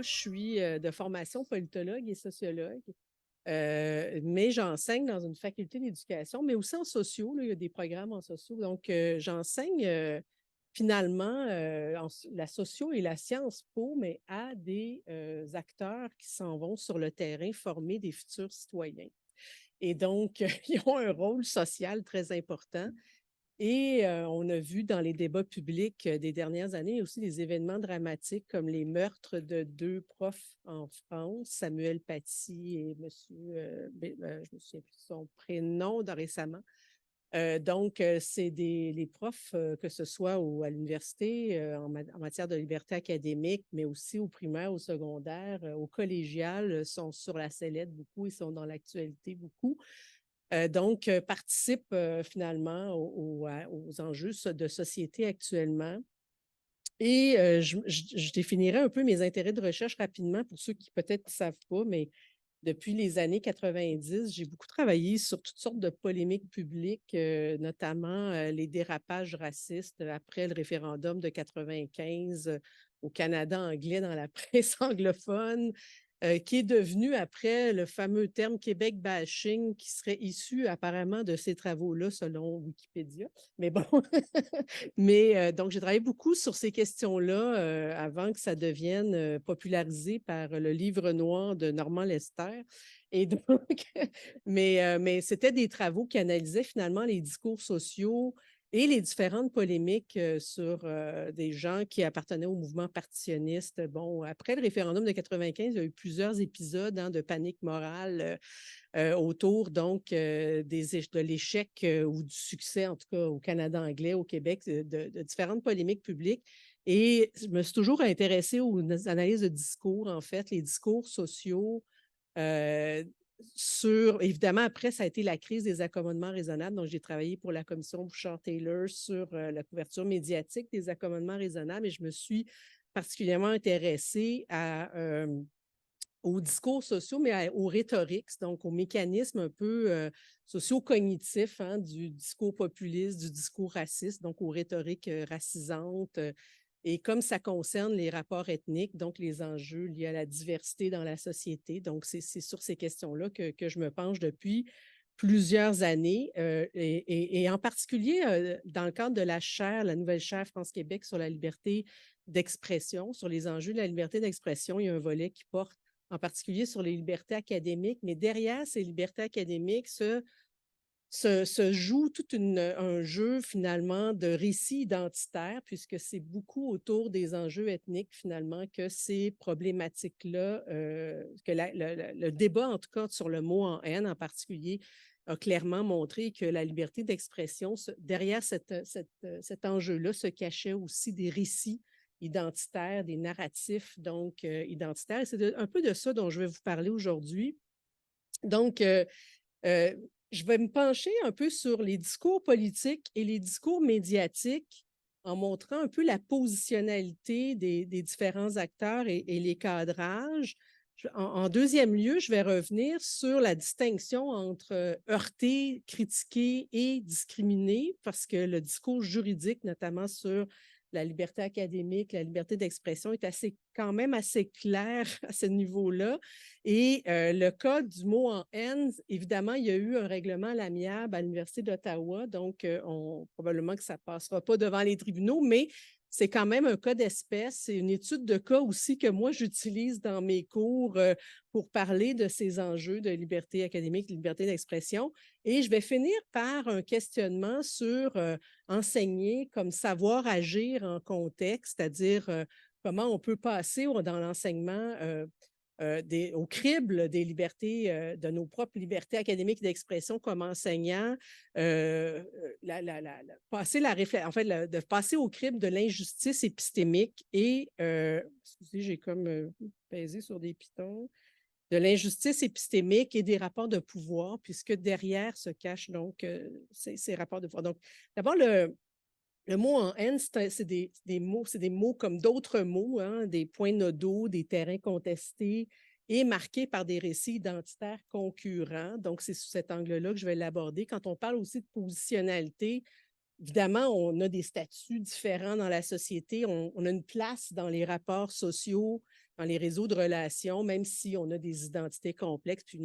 moi, je suis de formation politologue et sociologue, mais j'enseigne dans une faculté d'éducation, mais aussi en sociaux. Là, il y a des programmes en sociaux. Donc, j'enseigne finalement la socio et la science po, mais à des acteurs qui s'en vont sur le terrain former des futurs citoyens. Et donc, ils ont un rôle social très important. Et on a vu dans les débats publics des dernières années aussi des événements dramatiques comme les meurtres de deux profs en France, Samuel Paty et monsieur, je me souviens plus de son prénom de récemment. Donc, c'est les profs, que ce soit à l'université, en matière de liberté académique, mais aussi au primaire, au secondaire, au collégial, sont sur la sellette beaucoup, ils sont dans l'actualité beaucoup. Donc, participe finalement aux enjeux de société actuellement. Et je définirais un peu mes intérêts de recherche rapidement pour ceux qui peut-être ne savent pas, mais depuis les années 90, j'ai beaucoup travaillé sur toutes sortes de polémiques publiques, notamment les dérapages racistes après le référendum de 95 au Canada anglais dans la presse anglophone, qui est devenu après le fameux terme Québec bashing qui serait issu apparemment de ces travaux-là selon Wikipédia. Mais bon, mais donc j'ai travaillé beaucoup sur ces questions-là avant que ça devienne popularisé par le livre noir de Normand Lester. Et donc, mais c'était des travaux qui analysaient finalement les discours sociaux et les différentes polémiques sur des gens qui appartenaient au mouvement partitionniste. Bon, après le référendum de 95, il y a eu plusieurs épisodes de panique morale autour donc de l'échec ou du succès, en tout cas au Canada anglais, au Québec, de différentes polémiques publiques. Et je me suis toujours intéressée aux analyses de discours, en fait, les discours sociaux. Euh, évidemment, après, ça a été la crise des accommodements raisonnables. Donc, j'ai travaillé pour la commission Bouchard-Taylor sur la couverture médiatique des accommodements raisonnables et je me suis particulièrement intéressée aux discours sociaux, mais aux rhétoriques, donc aux mécanismes un peu socio-cognitifs du discours populiste, du discours raciste, donc aux rhétoriques racisantes. Et comme ça concerne les rapports ethniques, donc les enjeux liés à la diversité dans la société, donc c'est sur ces questions-là que je me penche depuis plusieurs années, et en particulier dans le cadre de la chaire, la nouvelle chaire France-Québec sur la liberté d'expression, sur les enjeux de la liberté d'expression, il y a un volet qui porte en particulier sur les libertés académiques, mais derrière ces libertés académiques se joue tout un jeu finalement de récits identitaires, puisque c'est beaucoup autour des enjeux ethniques finalement que ces problématiques-là, que le débat en tout cas sur le mot en haine en particulier, a clairement montré que la liberté d'expression, derrière cet enjeu-là se cachait aussi des récits identitaires, des narratifs donc identitaires. Et c'est un peu de ça dont je vais vous parler aujourd'hui. Donc, euh, je vais me pencher un peu sur les discours politiques et les discours médiatiques en montrant un peu la positionnalité des différents acteurs et les cadrages. En deuxième lieu, je vais revenir sur la distinction entre heurter, critiquer et discriminer, parce que le discours juridique, notamment sur la liberté académique, la liberté d'expression, est quand même assez clair à ce niveau-là. Et le cas du mot en haine, évidemment, il y a eu un règlement à l'amiable à l'Université d'Ottawa, donc probablement que ça ne passera pas devant les tribunaux, mais c'est quand même un cas d'espèce. C'est une étude de cas aussi que moi, j'utilise dans mes cours pour parler de ces enjeux de liberté académique, de liberté d'expression. Et je vais finir par un questionnement sur enseigner comme savoir agir en contexte, c'est-à-dire comment on peut passer dans l'enseignement au crible des libertés, de nos propres libertés académiques d'expression comme enseignants, passer en fait, de passer au crible de l'injustice épistémique et, excusez, j'ai comme pesé sur des pitons, de l'injustice épistémique et des rapports de pouvoir, puisque derrière se cachent donc ces rapports de pouvoir. Donc, d'abord, le mot en haine, c'est des mots comme d'autres mots, des points nodaux, des terrains contestés et marqués par des récits identitaires concurrents. Donc, c'est sous cet angle-là que je vais l'aborder. Quand on parle aussi de positionnalité, évidemment, on a des statuts différents dans la société. On a une place dans les rapports sociaux dans les réseaux de relations, même si on a des identités complexes, puis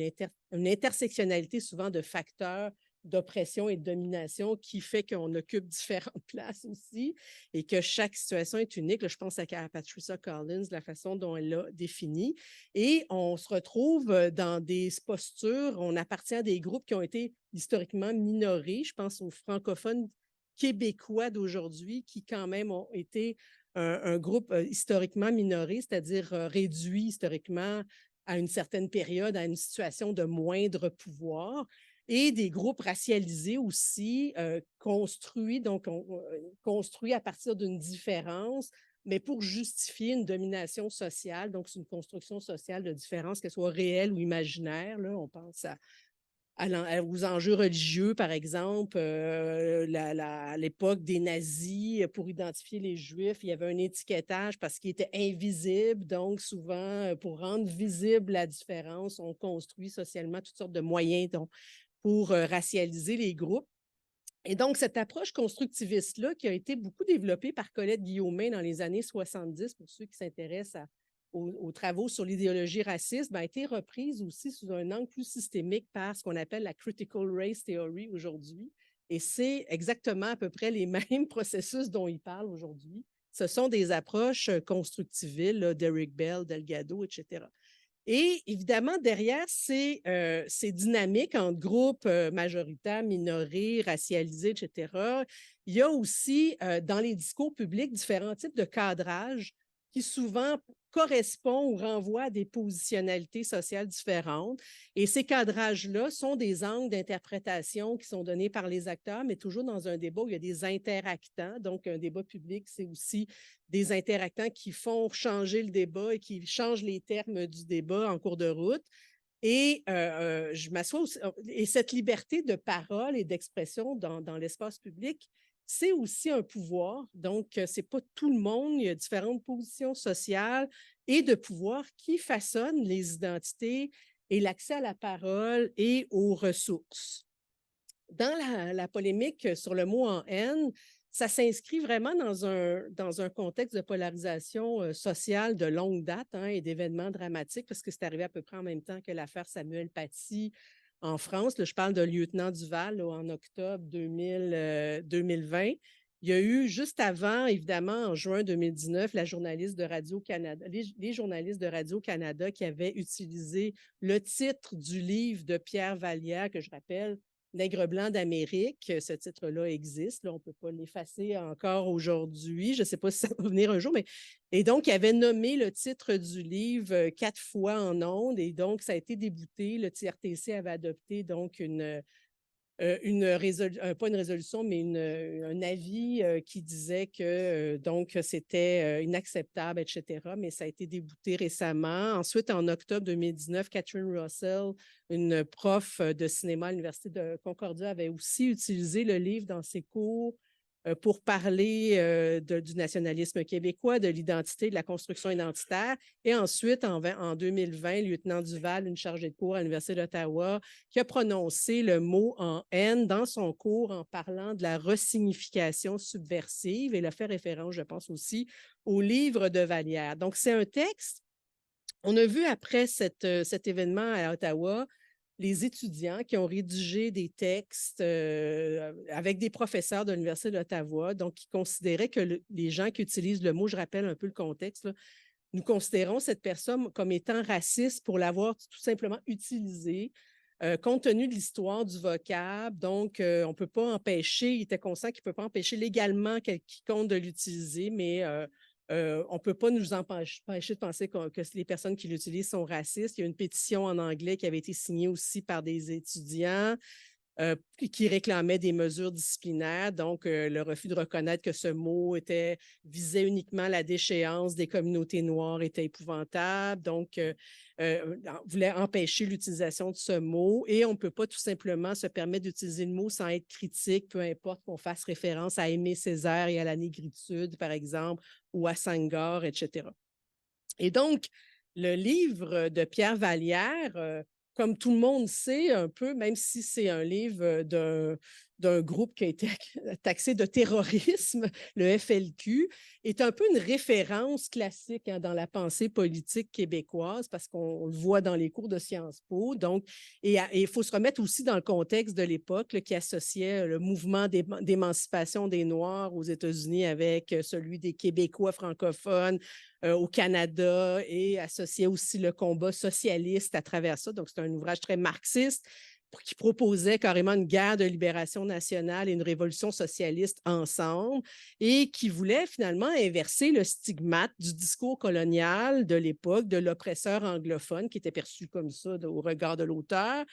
une intersectionnalité souvent de facteurs d'oppression et de domination qui fait qu'on occupe différentes places aussi et que chaque situation est unique. Là, je pense à Patricia Collins, la façon dont elle l'a défini. Et on se retrouve dans des postures, on appartient à des groupes qui ont été historiquement minorés. Je pense aux francophones québécois d'aujourd'hui qui quand même ont été un groupe historiquement minoré, c'est-à-dire réduit historiquement à une certaine période, à une situation de moindre pouvoir et des groupes racialisés aussi, construits à partir d'une différence, mais pour justifier une domination sociale. Donc, c'est une construction sociale de différence, qu'elle soit réelle ou imaginaire. Là, on pense aux enjeux religieux, par exemple, à l'époque des nazis, pour identifier les Juifs, il y avait un étiquetage parce qu'ils étaient invisibles. Donc, souvent, pour rendre visible la différence, on construit socialement toutes sortes de moyens pour racialiser les groupes. Et donc, cette approche constructiviste-là, qui a été beaucoup développée par Colette Guillaumin dans les années 70, pour ceux qui s'intéressent aux travaux sur l'idéologie raciste, a été reprise aussi sous un angle plus systémique par ce qu'on appelle la Critical Race Theory aujourd'hui. Et c'est exactement à peu près les mêmes processus dont il parle aujourd'hui. Ce sont des approches constructivistes, Derrick Bell, Delgado, etc. Et évidemment, derrière ces dynamiques entre groupes majoritaires, minorés, racialisés, etc., il y a aussi dans les discours publics différents types de cadrage qui souvent correspondent ou renvoient à des positionnalités sociales différentes. Et ces cadrages-là sont des angles d'interprétation qui sont donnés par les acteurs, mais toujours dans un débat où il y a des interactants. Donc, un débat public, c'est aussi des interactants qui font changer le débat et qui changent les termes du débat en cours de route. Et je m'assois aussi, et cette liberté de parole et d'expression dans l'espace public, c'est aussi un pouvoir. Donc, ce n'est pas tout le monde. Il y a différentes positions sociales et de pouvoir qui façonnent les identités et l'accès à la parole et aux ressources. Dans la polémique sur le mot en haine, ça s'inscrit vraiment dans un contexte de polarisation sociale de longue date et d'événements dramatiques, parce que c'est arrivé à peu près en même temps que l'affaire Samuel Paty en France. Là, je parle de lieutenant Duval là, en octobre 2020. Il y a eu juste avant, évidemment, en juin 2019, la journaliste de Radio-Canada, les journalistes de Radio-Canada qui avaient utilisé le titre du livre de Pierre Vallière, que je rappelle, Nègre blanc d'Amérique. Ce titre-là existe. Là, on ne peut pas l'effacer encore aujourd'hui. Je ne sais pas si ça va venir un jour, mais. Et donc, il avait nommé le titre du livre 4 fois en ondes, et donc, ça a été débouté. Le TRTC avait adopté donc pas une résolution, mais un avis qui disait que donc c'était inacceptable, etc. Mais ça a été débouté récemment. Ensuite, en octobre 2019, Catherine Russell, une prof de cinéma à l'Université de Concordia, avait aussi utilisé le livre dans ses cours pour parler du nationalisme québécois, de l'identité, de la construction identitaire. Et ensuite, en 2020, lieutenant Duval, une chargée de cours à l'Université d'Ottawa, qui a prononcé le mot en haine dans son cours en parlant de la resignification subversive. Et il a fait référence, je pense aussi, au livre de Vallière. Donc, c'est un texte. On a vu après cet événement à Ottawa, les étudiants qui ont rédigé des textes avec des professeurs de l'Université d'Ottawa, donc qui considéraient que les gens qui utilisent le mot, je rappelle un peu le contexte, là, nous considérons cette personne comme étant raciste pour l'avoir tout simplement utilisé. Compte tenu de l'histoire du vocable, donc on ne peut pas empêcher, il était conscient qu'il ne peut pas empêcher légalement quiconque de l'utiliser, mais on ne peut pas nous empêcher de penser que les personnes qui l'utilisent sont racistes. Il y a une pétition en anglais qui avait été signée aussi par des étudiants qui réclamaient des mesures disciplinaires. Donc, le refus de reconnaître que ce mot visait uniquement la déchéance des communautés noires était épouvantable. Donc, voulait empêcher l'utilisation de ce mot. Et on ne peut pas tout simplement se permettre d'utiliser le mot sans être critique, peu importe qu'on fasse référence à Aimé Césaire et à la négritude, par exemple, ou à Senghor, etc. Et donc, le livre de Pierre Vallière, comme tout le monde sait un peu, même si c'est un livre d'un groupe qui a été taxé de terrorisme, le FLQ, est un peu une référence classique dans la pensée politique québécoise parce qu'on le voit dans les cours de Sciences Po. Donc, et il faut se remettre aussi dans le contexte de l'époque qui associait le mouvement d'émancipation des Noirs aux États-Unis avec celui des Québécois francophones au Canada et associait aussi le combat socialiste à travers ça. Donc, c'est un ouvrage très marxiste qui proposait carrément une guerre de libération nationale et une révolution socialiste ensemble et qui voulait finalement inverser le stigmate du discours colonial de l'époque, de l'oppresseur anglophone qui était perçu comme ça au regard de l'auteur.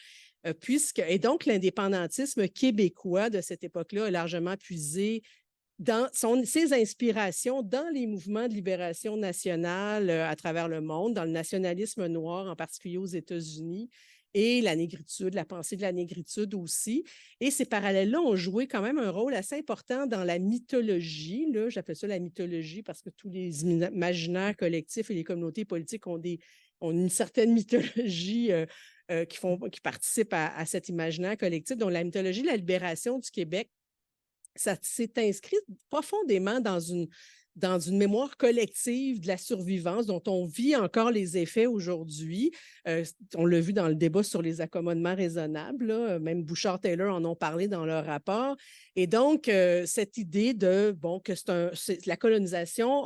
Et donc, l'indépendantisme québécois de cette époque-là a largement puisé dans ses inspirations dans les mouvements de libération nationale à travers le monde, dans le nationalisme noir, en particulier aux États-Unis, et la négritude, la pensée de la négritude aussi. Et ces parallèles-là ont joué quand même un rôle assez important dans la mythologie. J'appelle ça la mythologie parce que tous les imaginaires collectifs et les communautés politiques ont une certaine mythologie qui participent à cet imaginaire collectif. Donc, la mythologie de la libération du Québec, ça s'est inscrit profondément dans une mémoire collective de la survivance dont on vit encore les effets aujourd'hui. On l'a vu dans le débat sur les accommodements raisonnables, là, même Bouchard-Taylor en ont parlé dans leur rapport. Et donc, cette idée que la colonisation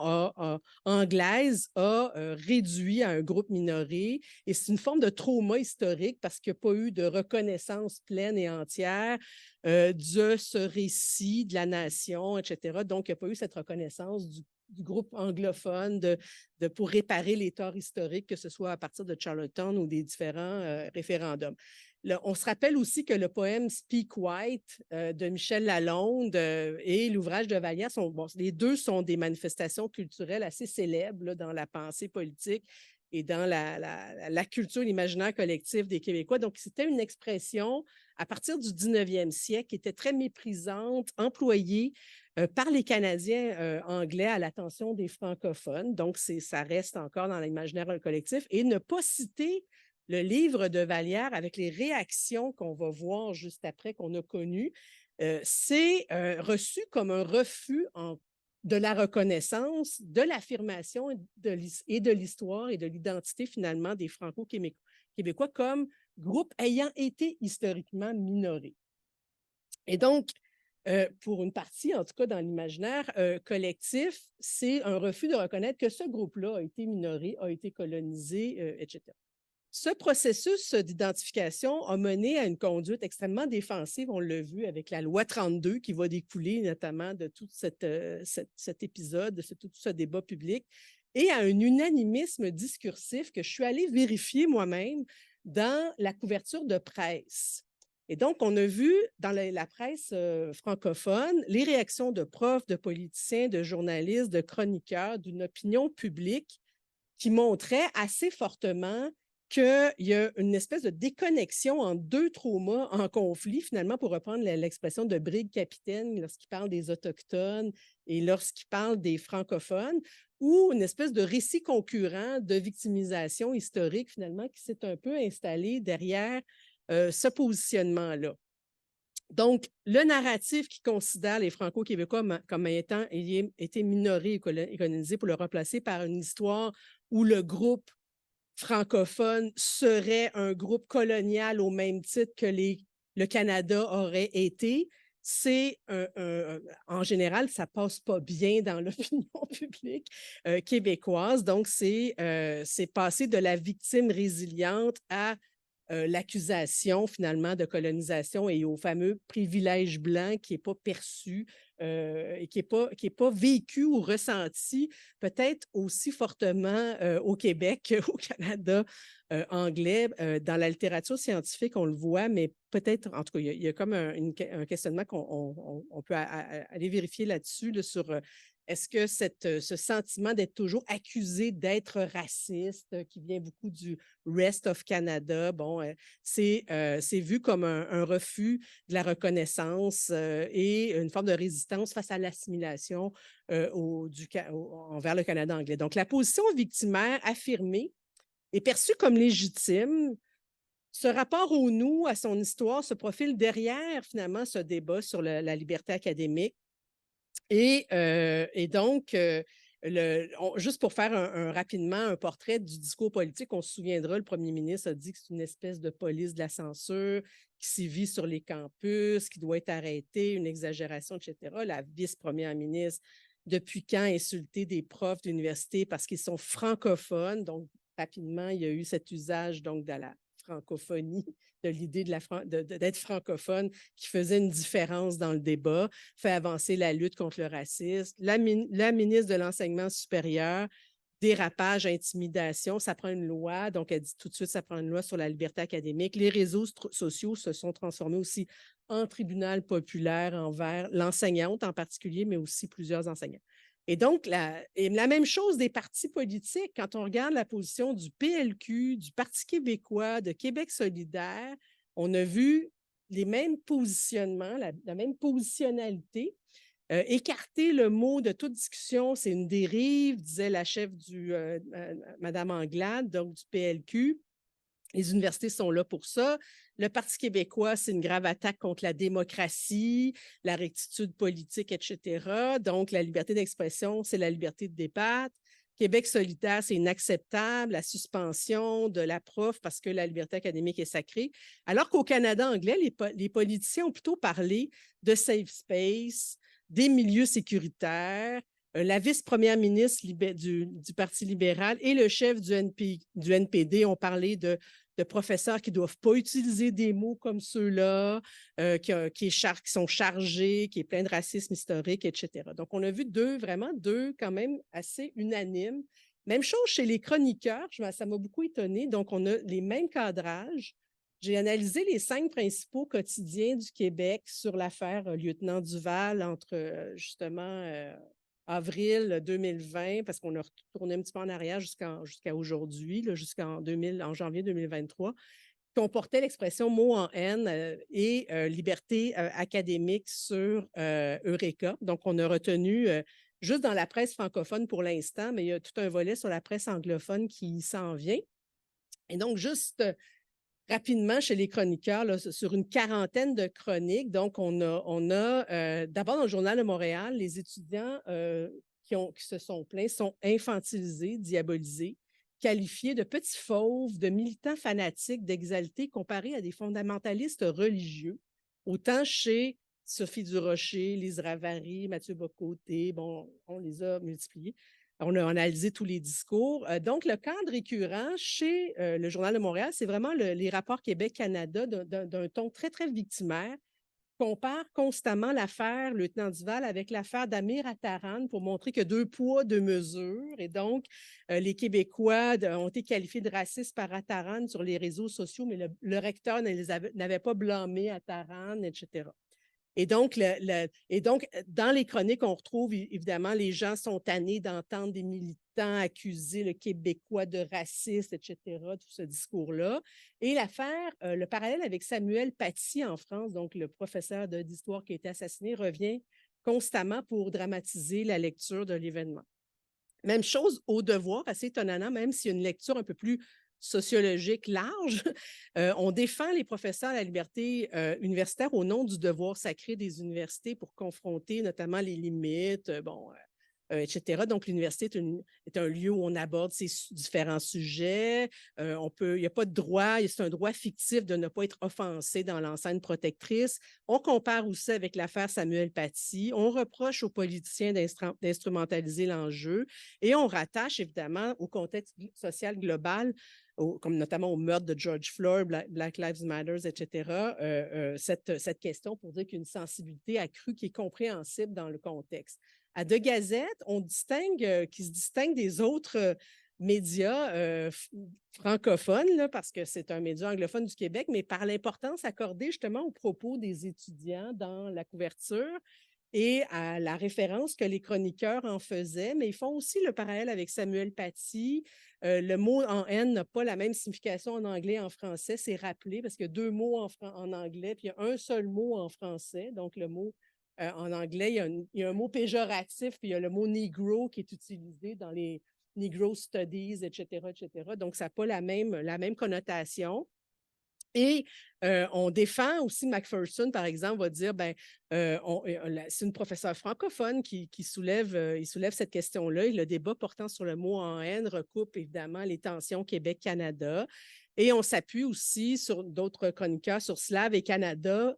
anglaise a réduit à un groupe minoré, et c'est une forme de trauma historique parce qu'il n'y a pas eu de reconnaissance pleine et entière de ce récit de la nation, etc. Donc, il n'y a pas eu cette reconnaissance du groupe anglophone pour réparer les torts historiques, que ce soit à partir de Charlottetown ou des différents référendums. Là, on se rappelle aussi que le poème Speak White de Michel Lalonde et l'ouvrage de Vallière, les deux sont des manifestations culturelles assez célèbres là, dans la pensée politique et dans la culture, l'imaginaire collectif des Québécois. Donc, c'était une expression à partir du 19e siècle qui était très méprisante, employée par les Canadiens anglais à l'attention des francophones. Donc, ça reste encore dans l'imaginaire collectif. Et ne pas citer le livre de Vallière avec les réactions qu'on va voir juste après, qu'on a connues, c'est reçu comme un refus de la reconnaissance, de l'affirmation et de l'histoire et de l'identité finalement des Franco-Québécois comme groupe ayant été historiquement minoré. Et donc, pour une partie, en tout cas dans l'imaginaire collectif, c'est un refus de reconnaître que ce groupe-là a été minoré, a été colonisé, etc. Ce processus d'identification a mené à une conduite extrêmement défensive, on l'a vu avec la loi 32 qui va découler notamment de tout cet épisode, de tout ce débat public, et à un unanimisme discursif que je suis allée vérifier moi-même dans la couverture de presse. Et donc, on a vu dans la presse francophone les réactions de profs, de politiciens, de journalistes, de chroniqueurs, d'une opinion publique qui montrait assez fortement qu'il y a une espèce de déconnexion entre deux traumas en conflit, finalement, pour reprendre l'expression de Briggs-Capitaine lorsqu'il parle des Autochtones et lorsqu'il parle des francophones, ou une espèce de récit concurrent de victimisation historique, finalement, qui s'est un peu installé derrière ce positionnement-là. Donc, le narratif qui considère les Franco-Québécois comme étant été minorés et colonisés pour le remplacer par une histoire où le groupe francophone serait un groupe colonial au même titre que le Canada aurait été, en général, ça passe pas bien dans l'opinion publique québécoise. Donc, c'est passer de la victime résiliente à l'accusation finalement de colonisation et au fameux privilège blanc qui n'est pas perçu et qui est pas vécu ou ressenti peut-être aussi fortement au Québec qu'au Canada anglais. Dans la littérature scientifique, on le voit, mais peut-être, en tout cas, il y a comme un questionnement qu'on peut aller vérifier là-dessus, là, sur est-ce que ce sentiment d'être toujours accusé d'être raciste, qui vient beaucoup du Rest of Canada, c'est vu comme un refus de la reconnaissance et une forme de résistance face à l'assimilation envers le Canada anglais. Donc, la position victimaire affirmée est perçue comme légitime ce rapport au nous, à son histoire, se profile derrière, finalement, ce débat sur la liberté académique. Et donc, juste pour faire rapidement un portrait du discours politique, on se souviendra, le premier ministre a dit que c'est une espèce de police de la censure qui sévit sur les campus, qui doit être arrêtée, une exagération, etc. La vice-première ministre, depuis quand insulter des profs d'université parce qu'ils sont francophones? Donc, rapidement, il y a eu cet usage donc, de la francophonie, de l'idée d'être francophone qui faisait une différence dans le débat, fait avancer la lutte contre le racisme. La ministre de l'Enseignement supérieur, dérapage, intimidation, ça prend une loi. Donc, elle dit tout de suite, ça prend une loi sur la liberté académique. Les réseaux sociaux se sont transformés aussi en tribunal populaire envers l'enseignante en particulier, mais aussi plusieurs enseignants. Et donc, la même chose des partis politiques, quand on regarde la position du PLQ, du Parti québécois, de Québec solidaire, on a vu les mêmes positionnements, la même positionnalité. Écarter le mot de toute discussion, c'est une dérive, disait la chef Mme Anglade, donc du PLQ. Les universités sont là pour ça. Le Parti québécois, c'est une grave attaque contre la démocratie, la rectitude politique, etc. Donc, la liberté d'expression, c'est la liberté de débattre. Québec solidaire, c'est inacceptable, la suspension de la prof parce que la liberté académique est sacrée. Alors qu'au Canada anglais, les politiciens ont plutôt parlé de safe space, des milieux sécuritaires. La vice-première ministre du Parti libéral et le chef du NPD ont parlé de professeurs qui ne doivent pas utiliser des mots comme ceux-là, qui sont chargés, qui est plein de racisme historique, etc. Donc, on a vu vraiment deux quand même assez unanimes. Même chose chez les chroniqueurs, ça m'a beaucoup étonné. Donc, on a les mêmes cadrages. J'ai analysé les 5 principaux quotidiens du Québec sur l'affaire Lieutenant Duval entre justement avril 2020, parce qu'on a retourné un petit peu en arrière jusqu'à aujourd'hui, en janvier 2023, comportait l'expression mot en haine et liberté académique sur Eureka. Donc, on a retenu juste dans la presse francophone pour l'instant, mais il y a tout un volet sur la presse anglophone qui s'en vient. Et donc, juste rapidement chez les chroniqueurs, là, sur une quarantaine de chroniques. Donc, on a d'abord dans le Journal de Montréal, les étudiants qui se sont plaints sont infantilisés, diabolisés, qualifiés de petits fauves, de militants fanatiques, d'exaltés, comparés à des fondamentalistes religieux, autant chez Sophie Durocher, Lise Ravary, Mathieu Bocoté, bon, on les a multipliés. On a analysé tous les discours. Donc, le cadre récurrent chez le Journal de Montréal, c'est vraiment les rapports Québec-Canada d'un ton très, très victimaire. Compare constamment l'affaire Lieutenant Duval avec l'affaire d'Amir Attaran pour montrer que 2 poids, 2 mesures. Et donc, les Québécois ont été qualifiés de racistes par Attaran sur les réseaux sociaux, mais le recteur n'avait pas blâmé Attaran, etc. Et donc, dans les chroniques, on retrouve évidemment, les gens sont tannés d'entendre des militants accuser le Québécois de raciste, etc., tout ce discours-là. Et l'affaire, le parallèle avec Samuel Paty en France, donc le professeur d'histoire qui a été assassiné, revient constamment pour dramatiser la lecture de l'événement. Même chose au devoir, assez étonnamment, même s'il y a une lecture un peu plus sociologique large, on défend les professeurs à la liberté universitaire au nom du devoir sacré des universités pour confronter notamment les limites, etc. Donc, l'université est un lieu où on aborde ces différents sujets. Il n'y a pas de droit, c'est un droit fictif de ne pas être offensé dans l'enceinte protectrice. On compare aussi avec l'affaire Samuel Paty. On reproche aux politiciens d'instrumentaliser l'enjeu et on rattache évidemment au contexte social global, comme notamment au meurtre de George Floyd, Black Lives Matter, etc., cette question pour dire qu'il y a une sensibilité accrue qui est compréhensible dans le contexte. À De Gazette, qui se distingue des autres médias francophones, là, parce que c'est un média anglophone du Québec, mais par l'importance accordée justement aux propos des étudiants dans la couverture et à la référence que les chroniqueurs en faisaient, mais ils font aussi le parallèle avec Samuel Paty. Le mot en haine n'a pas la même signification en anglais et en français, c'est rappelé parce qu'il y a 2 mots en anglais, puis il y a un seul mot en français, donc le mot en anglais, il y a un mot péjoratif, puis il y a le mot Negro qui est utilisé dans les Negro Studies, etc., etc. Donc, ça n'a pas la même connotation. Et on défend aussi Macpherson, par exemple, va dire, ben, c'est une professeure francophone qui soulève, il soulève cette question-là. Et le débat portant sur le mot en haine recoupe évidemment les tensions Québec-Canada. Et on s'appuie aussi sur d'autres chroniqueurs sur Slave et Canada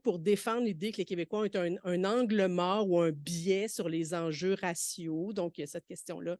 pour défendre l'idée que les Québécois ont un angle mort ou un biais sur les enjeux raciaux. Donc, il y a cette question-là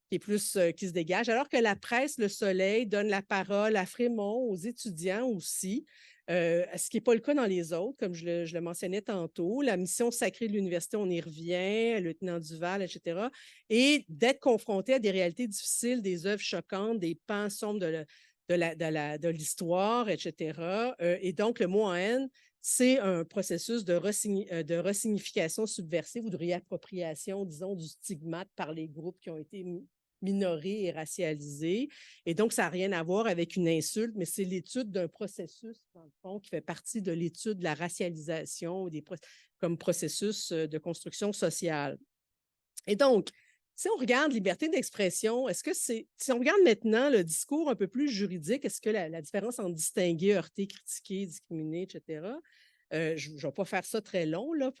qui est plus qui se dégage, alors que la presse, Le Soleil, donne la parole à Frémont, aux étudiants aussi, ce qui n'est pas le cas dans les autres, comme je le mentionnais tantôt. La mission sacrée de l'université, on y revient, le lieutenant Duval, etc. Et d'être confronté à des réalités difficiles, des œuvres choquantes, des pans sombres de l'histoire, etc. Et donc, le mot en haine, c'est un processus de resignification subversive ou de réappropriation, disons, du stigmate par les groupes qui ont été minorés et racialisés. Et donc, ça n'a rien à voir avec une insulte, mais c'est l'étude d'un processus, dans le fond, qui fait partie de l'étude de la racialisation comme processus de construction sociale. Et donc, si on regarde liberté d'expression, si on regarde maintenant le discours un peu plus juridique, est-ce que la différence entre distinguer, heurter, critiquer, discriminer, etc., je ne vais pas faire ça très long, là,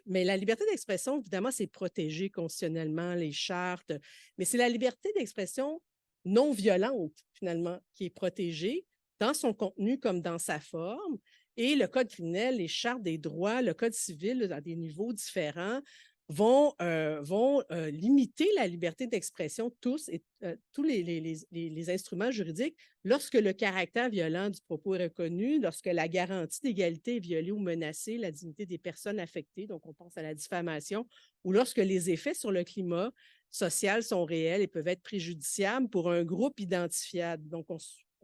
mais la liberté d'expression, évidemment, c'est protégé constitutionnellement, les chartes, mais c'est la liberté d'expression non violente, finalement, qui est protégée dans son contenu comme dans sa forme. Et le Code criminel, les chartes des droits, le Code civil, à des niveaux différents, vont limiter la liberté d'expression, tous les instruments juridiques, lorsque le caractère violent du propos est reconnu, lorsque la garantie d'égalité est violée ou menacée, la dignité des personnes affectées, donc on pense à la diffamation, ou lorsque les effets sur le climat social sont réels et peuvent être préjudiciables pour un groupe identifiable. Donc,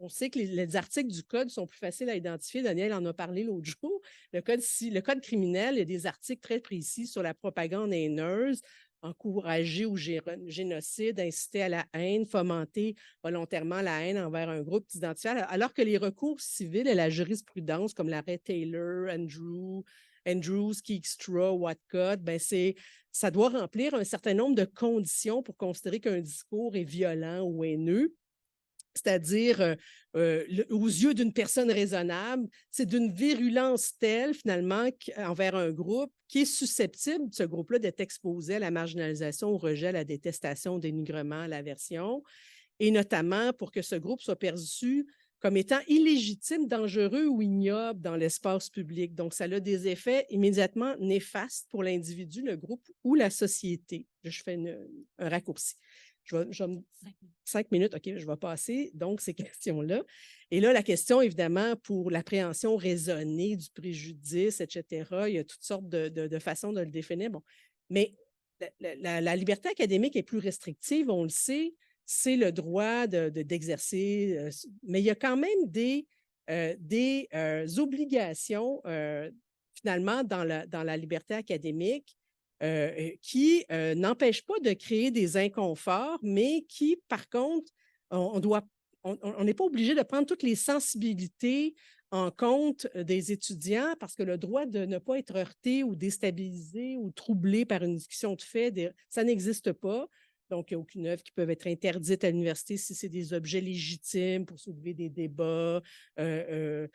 on sait que les articles du Code sont plus faciles à identifier. Daniel en a parlé l'autre jour. Le code criminel, il y a des articles très précis sur la propagande haineuse, encourager au génocide, inciter à la haine, fomenter volontairement la haine envers un groupe identifiable, alors que les recours civils et la jurisprudence, comme l'arrêt Taylor, Andrews, Keekstra, Watcott, ben ça doit remplir un certain nombre de conditions pour considérer qu'un discours est violent ou haineux. C'est-à-dire, aux yeux d'une personne raisonnable, c'est d'une virulence telle, finalement, envers un groupe qui est susceptible, ce groupe-là, d'être exposé à la marginalisation, au rejet, à la détestation, au dénigrement, à l'aversion, et notamment pour que ce groupe soit perçu comme étant illégitime, dangereux ou ignoble dans l'espace public. Donc, ça a des effets immédiatement néfastes pour l'individu, le groupe ou la société. Je fais un raccourci. 5 minutes, OK, je vais passer donc ces questions-là. Et là, la question, évidemment, pour l'appréhension raisonnée du préjudice, etc., il y a toutes sortes de façons de le définir. Bon. Mais la liberté académique est plus restrictive, on le sait, c'est le droit d'exercer, mais il y a quand même des obligations, finalement, dans la liberté académique qui n'empêche pas de créer des inconforts, mais qui, par contre, on n'est pas obligé de prendre toutes les sensibilités en compte des étudiants parce que le droit de ne pas être heurté ou déstabilisé ou troublé par une discussion de fait, ça n'existe pas. Donc, il n'y a aucune œuvre qui peut être interdite à l'université si c'est des objets légitimes pour soulever des débats, le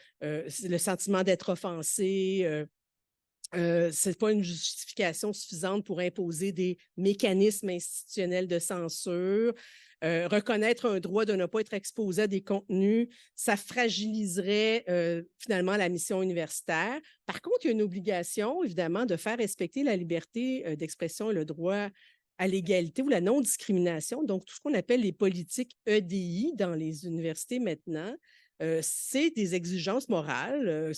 sentiment d'être offensé. Ce n'est pas une justification suffisante pour imposer des mécanismes institutionnels de censure. Reconnaître un droit de ne pas être exposé à des contenus, ça fragiliserait finalement la mission universitaire. Par contre, il y a une obligation, évidemment, de faire respecter la liberté d'expression et le droit à l'égalité ou la non-discrimination, donc tout ce qu'on appelle les politiques EDI dans les universités maintenant. C'est des exigences morales.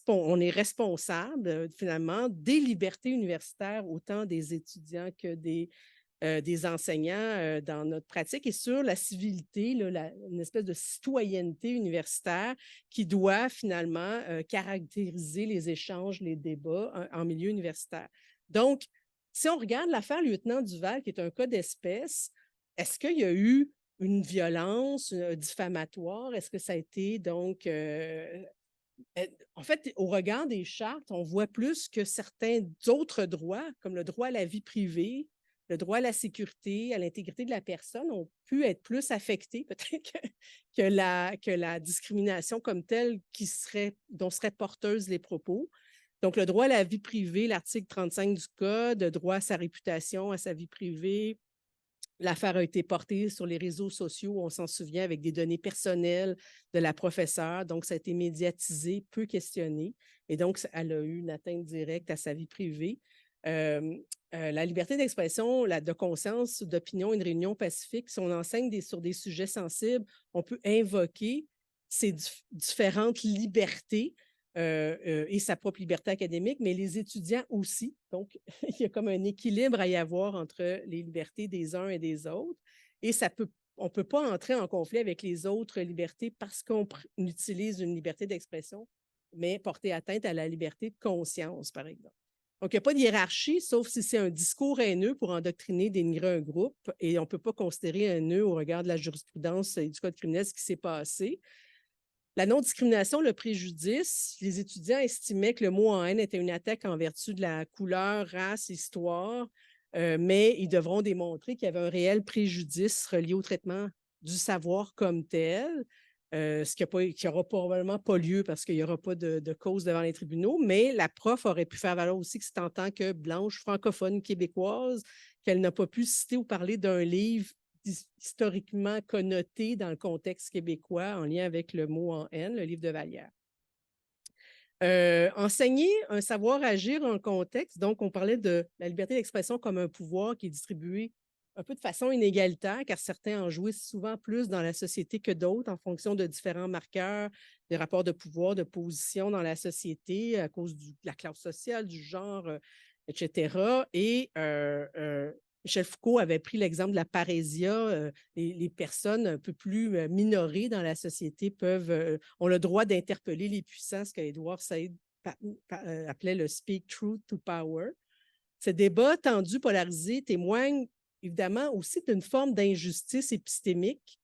On est responsable, finalement, des libertés universitaires, autant des étudiants que des enseignants dans notre pratique, et sur la civilité, une espèce de citoyenneté universitaire qui doit finalement caractériser les échanges, les débats en milieu universitaire. Donc, si on regarde l'affaire Lieutenant Duval, qui est un cas d'espèce, est-ce qu'il y a eu une violence diffamatoire? Est-ce que ça a été donc... en fait, au regard des chartes, on voit plus que certains autres droits, comme le droit à la vie privée, le droit à la sécurité, à l'intégrité de la personne ont pu être plus affectés peut-être que la discrimination comme telle dont seraient porteuses les propos. Donc, le droit à la vie privée, l'article 35 du Code, le droit à sa réputation, à sa vie privée. L'affaire a été portée sur les réseaux sociaux, on s'en souvient, avec des données personnelles de la professeure. Donc, ça a été médiatisé, peu questionné. Et donc, elle a eu une atteinte directe à sa vie privée. La liberté d'expression, de conscience, d'opinion, une réunion pacifique, si on enseigne sur des sujets sensibles, on peut invoquer ces différentes libertés et sa propre liberté académique, mais les étudiants aussi. Donc, il y a comme un équilibre à y avoir entre les libertés des uns et des autres. Et on ne peut pas entrer en conflit avec les autres libertés parce qu'on utilise une liberté d'expression, mais porter atteinte à la liberté de conscience, par exemple. Donc, il n'y a pas de hiérarchie, sauf si c'est un discours haineux pour endoctriner, dénigrer un groupe, et on ne peut pas considérer haineux au regard de la jurisprudence et du code criminel ce qui s'est passé. La non-discrimination, le préjudice, les étudiants estimaient que le mot en haine était une attaque en vertu de la couleur, race, histoire, mais ils devront démontrer qu'il y avait un réel préjudice relié au traitement du savoir comme tel, ce qui n'aura probablement pas lieu parce qu'il n'y aura pas de cause devant les tribunaux, mais la prof aurait pu faire valoir aussi que c'est en tant que blanche francophone québécoise qu'elle n'a pas pu citer ou parler d'un livre historiquement connoté dans le contexte québécois en lien avec le mot en haine, le livre de Vallière. Enseigner un savoir-agir en contexte, donc on parlait de la liberté d'expression comme un pouvoir qui est distribué un peu de façon inégalitaire, car certains en jouissent souvent plus dans la société que d'autres en fonction de différents marqueurs, des rapports de pouvoir, de position dans la société à cause de la classe sociale, du genre, etc. Et Michel Foucault avait pris l'exemple de la parésia. Les personnes un peu plus minorées dans la société ont le droit d'interpeller les puissants, ce qu'Edward Said appelait le speak truth to power. Ce débat tendu, polarisé, témoigne évidemment aussi d'une forme d'injustice épistémique,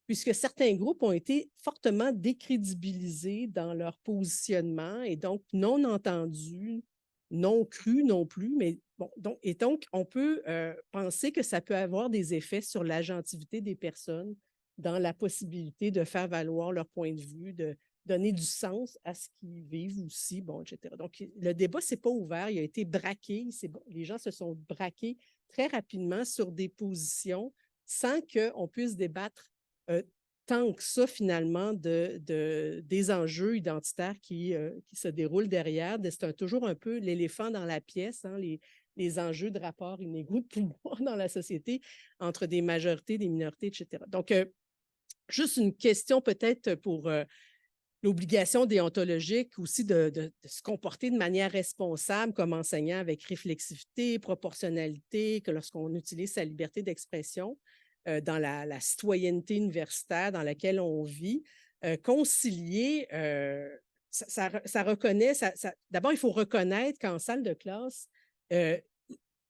puisque certains groupes ont été fortement décrédibilisés dans leur positionnement et donc non entendus, non crus non plus. Mais bon, donc, on peut penser que ça peut avoir des effets sur l'agentivité des personnes dans la possibilité de faire valoir leur point de vue, de donner du sens à ce qu'ils vivent aussi, bon, etc. Donc, le débat ne s'est pas ouvert, il a été braqué. Les gens se sont braqués très rapidement sur des positions sans qu'on puisse débattre tant que ça, finalement, des enjeux identitaires qui se déroulent derrière. C'est toujours un peu l'éléphant dans la pièce, hein, les enjeux de rapports inégaux de pouvoir dans la société entre des majorités, des minorités, etc. Donc, juste une question peut-être pour l'obligation déontologique aussi de se comporter de manière responsable comme enseignant avec réflexivité, proportionnalité, que lorsqu'on utilise sa liberté d'expression dans la citoyenneté universitaire dans laquelle on vit, concilier, ça reconnaît, d'abord, il faut reconnaître qu'en salle de classe, euh,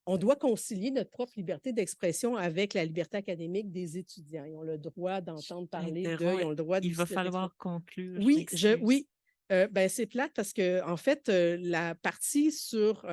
on doit concilier notre propre liberté d'expression avec la liberté académique des étudiants. Ils ont le droit d'entendre parler d'eux, ils ont le droit de... Il va falloir conclure, je Oui, m'excuse. oui. Ben, c'est plate parce que, en fait, la partie sur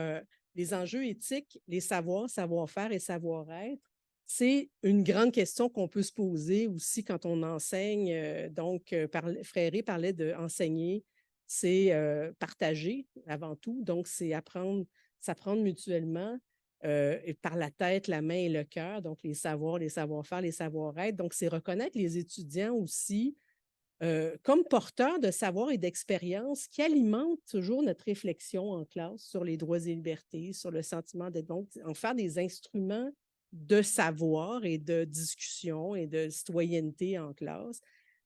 les enjeux éthiques, les savoirs, savoir-faire et savoir-être, c'est une grande question qu'on peut se poser aussi quand on enseigne. Donc, Fréré parlait d'enseigner, c'est partager avant tout. Donc, c'est apprendre, s'apprendre mutuellement et par la tête, la main et le cœur. Donc, les savoirs, les savoir-faire, les savoir-être. Donc, c'est reconnaître les étudiants aussi comme porteurs de savoir et d'expérience qui alimentent toujours notre réflexion en classe sur les droits et libertés, sur le sentiment d'être, donc en faire des instruments de savoir et de discussion et de citoyenneté en classe.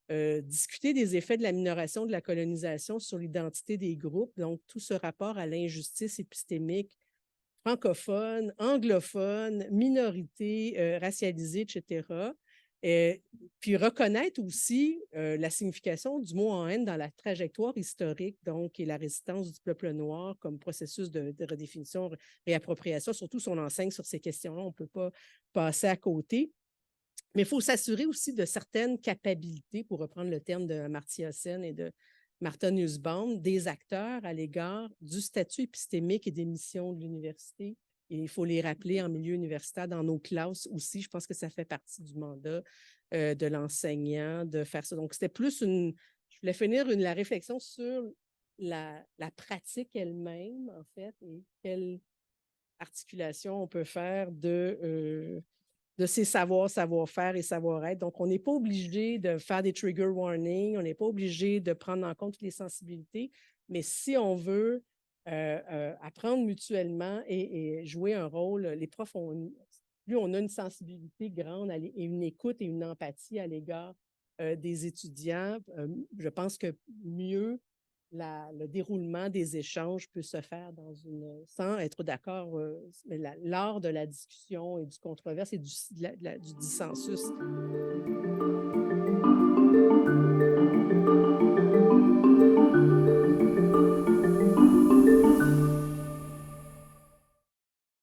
Discuter des effets de la minoration de la colonisation sur l'identité des groupes, donc tout ce rapport à l'injustice épistémique francophone, anglophone, minorité racialisée, etc. Puis reconnaître aussi la signification du mot en haine dans la trajectoire historique, donc, et la résistance du peuple noir comme processus de redéfinition, réappropriation, surtout si on enseigne sur ces questions-là, on ne peut pas passer à côté. Mais il faut s'assurer aussi de certaines capacités, pour reprendre le terme de Amartya Sen et de Martha Nussbaum, des acteurs à l'égard du statut épistémique et des missions de l'université Et il faut les rappeler en milieu universitaire, dans nos classes aussi. Je pense que ça fait partie du mandat de l'enseignant de faire ça. Donc, c'était plus une... Je voulais finir la réflexion sur la pratique elle-même, en fait, et quelle articulation on peut faire de ces savoirs, savoir-faire et savoir-être. Donc, on n'est pas obligé de faire des trigger warnings, on n'est pas obligé de prendre en compte toutes les sensibilités, mais si on veut apprendre mutuellement et jouer un rôle, les profs plus on a une sensibilité grande et une écoute et une empathie à l'égard des étudiants, je pense que mieux le déroulement des échanges peut se faire sans être d'accord, l'art de la discussion et du controverse et du dissensus.